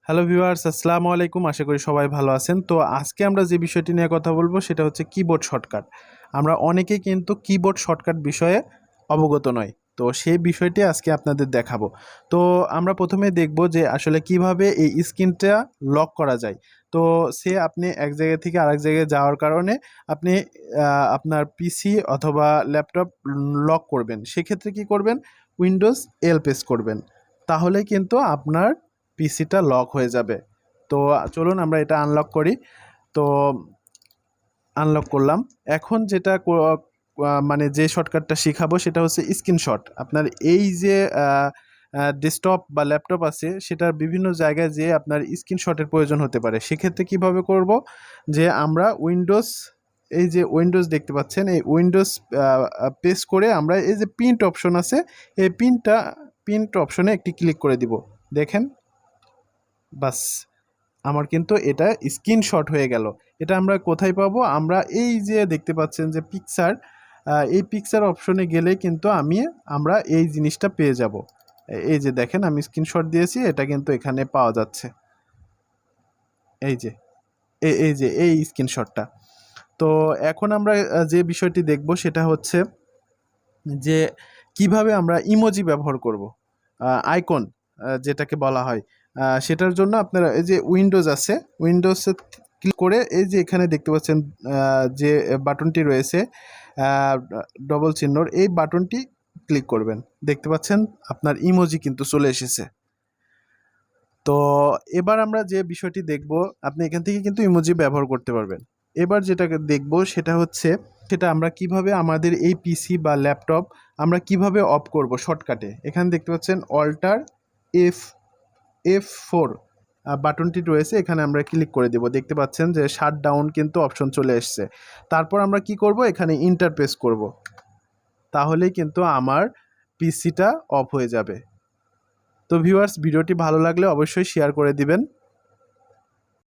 Hello viewers, আসসালামু আলাইকুম। আশা করি সবাই ভালো আছেন। তো আজকে আমরা যে বিষয়টি নিয়ে কথা বলবো সেটা হচ্ছে কিবোর্ড শর্টকাট। আমরা অনেকেই কিন্তু কিবোর্ড শর্টকাট বিষয়ে অবগত নই। তো সেই বিষয়টি আজকে আপনাদের দেখাবো। তো আমরা প্রথমে দেখব যে আসলে কিভাবে এই স্ক্রিনটা লক করা যায়। তো আপনি এক জায়গা থেকে আরেক জায়গায় যাওয়ার কারণে আপনি আপনার পিসি অথবা ল্যাপটপ লক করবেন। সেক্ষেত্রে কি করবেন? উইন্ডোজ এল প্রেস করবেন। তাহলেই কিন্তু আপনার পিসিটা লক হয়ে যাবে। তো চলুন আমরা এটা আনলক করি। তো আনলক করলাম। এখন যেটা মানে যে শর্টকাটটা শিখাবো সেটা হচ্ছে স্ক্রিনশট। আপনার এই যে ডেস্কটপ বা ল্যাপটপ আছে সেটার বিভিন্ন জায়গায় যেয়ে আপনার স্ক্রিনশটের প্রয়োজন হতে পারে। সেক্ষেত্রে কিভাবে করব? যে আমরা এই যে উইন্ডোজ দেখতে পাচ্ছেন, এই উইন্ডোজ প্রেস করে আমরা এই যে প্রিন্ট অপশন আছে, এই প্রিন্ট অপশনে একটি ক্লিক করে দিব। দেখেন, বাস আমার কিন্তু এটা স্ক্রিনশট হয়ে গেল। এটা আমরা কোথায় পাবো? আমরা এই যে দেখতে পাচ্ছেন যে পিকচার, এই পিকচার অপশনে গেলে কিন্তু আমরা এই জিনিসটা পেয়ে যাব। এই যে দেখেন, আমি স্ক্রিনশট দিয়েছি, এটা কিন্তু এখানে পাওয়া যাচ্ছে। এই যে এই স্ক্রিনশটটা। তো এখন আমরা যে বিষয়টি দেখব সেটা হচ্ছে যে কিভাবে আমরা ইমোজি ব্যবহার করব, আইকন যেটাকে বলা হয়। সেটার জন্য আপনারা এই যে উইন্ডোজ আছে, উইন্ডোজে ক্লিক করে এই যে এখানে দেখতে পাচ্ছেন যে বাটনটি রয়েছে ডবল চিহ্নর, এই বাটনটি ক্লিক করবেন। দেখতে পাচ্ছেন আপনার ইমোজি কিন্তু চলে এসেছে। তো এবার আমরা যে বিষয়টি দেখব, আপনি এখান থেকে কিন্তু ইমোজি ব্যবহার করতে পারবেন। এবার যেটাকে দেখব সেটা আমরা কিভাবে আমাদের এই পিসি বা ল্যাপটপ আমরা কিভাবে অফ করব শর্টকাটে। এখানে দেখতে পাচ্ছেন অল্টার এফ F4 বাটনটি রয়েছে, এখানে আমরা ক্লিক করে দেব। দেখতে পাচ্ছেন যে শাট ডাউন কিন্তু অপশন চলে এসছে। তারপর আমরা কি করব? এখানে ইন্টার প্রেস করব। তাহলেই কিন্তু আমার পিসিটা অফ হয়ে যাবে। তো ভিউয়ার্স, ভিডিওটি ভালো লাগলে অবশ্যই শেয়ার করে দিবেন।